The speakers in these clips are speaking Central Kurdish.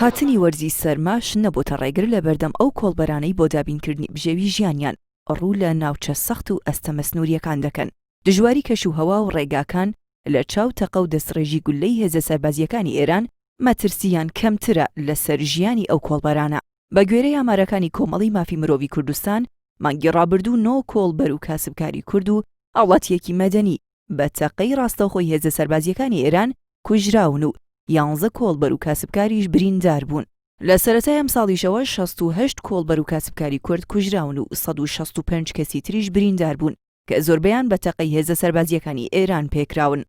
هاتنی وەرزی سەرماش نەبووتە ڕێگر لە بەردەم ئەو کۆڵبەرانەی بۆ دابینکردنی بژێوی ژیانیان ڕوو لە ناوچە سەخت و ئەستەمە سنووریەکان دەکەن. دژواری کەشوهەوا و ڕێگاکان لە چاو تەقە و دەستڕێژی گولەی هێزە سەربازیەکانی ئێران مەترسیان کەمترە لەسەر ژیانی ئەو کۆڵبەرانە. بە گوێرەی ئامارەکانی کۆمەڵی مافی مرۆڤی کوردستان، مانگی ڕابردوو 9 کۆڵبەر و کاسبکاری کورد و ئاڵاتیەکی مەدەنی بە تەقەی ڕاستەوخۆی هێزە سەربازیەکانی ئێران کوژراون و 11 کۆڵبەر و کاسبکاریش بریندار بوون. لە سەرەتای ئەم ساڵیشەوە 68 کۆڵبەر و کاسبکاری کورد کوژراون و 165 کەسی تریش بریندار بوون کە زۆربەیان بە تەقەی هێزە سەربازیەکانی ئێران پێکراون.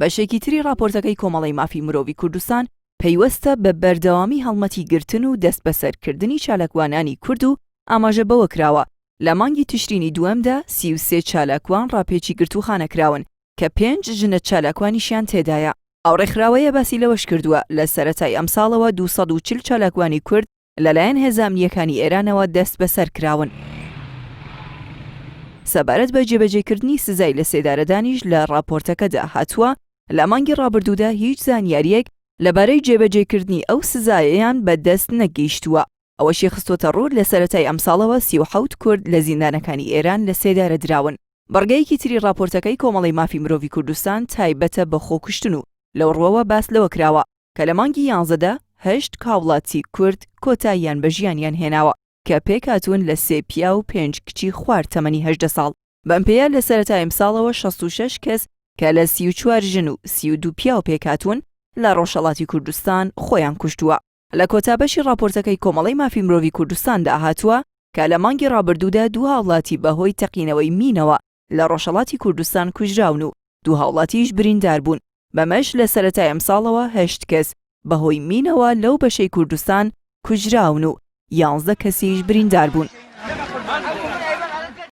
بەشێکی تری راپۆرتەکەی کۆمەڵی مافی مرۆڤی کوردستان پەیوەستە بە بەردەوامی هەڵمەتی گرتن و دەست بەسەرکردنی چالاکوانانی کورد و ئاماژە بەوە کراوە لە مانگی تشرینی دووەمدا 33 چالاکوان ڕاپێچی گرتوخانەکراون کە 5 ژنە چالاکوانیشیان تێدایە. ئەو ڕێکخراوەیە باسی لەوەش کردووە لە سەرەتای ئەم ساڵەوە 240 چالاکوانی کورد لەلایەن هێزە ئەمنیەکانی ئێرانەوە دەست بەسەر کراون. سەبارەت بە جێبەجێکردنی سزای لە سێدارەدانیش لە راپۆرتەکەدا هاتووە لە مانگی ڕابردوودا هیچ زانیاریەک لەبارەی جێبەجێکردنی ئەو سزایەیان بەدەست نەگەیشتووە. ئەوەشی خستۆتە ڕوو لە سەرەتای ئەم ساڵەوە 37 کورد لە زیندانەکانی ئێران لە سێدارە دراون. بەڕگەیەکی تری راپۆرتەکەی کۆمەڵی مافی مرۆڤی کوردستان تایبەتە بە خۆکوشتن و لەو ڕوەوە باس لەوە کراوە کە لە مانگی 11دا 8 کاوڵاتی کورد کۆتاییان بە ژیانیان هێناوە کە پێکهاتوون لە 3 پیا و 5 کچی خوار تەمەنی 18 ساڵ. بەم پێیە لە سەرەتای ئەم ساڵەوە 66 کەس کە لە 34 ژن و 32 پیا و پێکهاتوون لە ڕۆژهەڵاتی کوردستان خۆیان کوشتووە. لە کۆتابەشی راپۆرتەکەی کۆمەڵی مافی مرۆڤی کوردستاندا هاتووە کە لە مانگی ڕابردوودا 2 هاوڵاتی بەهۆی تەقینەوەی مینەوە لە ڕۆژهەڵاتی کوردستان کوژراون و 2 هاوڵاتیش بریندار بوون. بەمەش لە سەرەتای ئەم ساڵەوە 8 کەس بەهۆی مینەوە لەو بەشەی کوردستان کوژراون و 11 کەسیش بریندار بوون.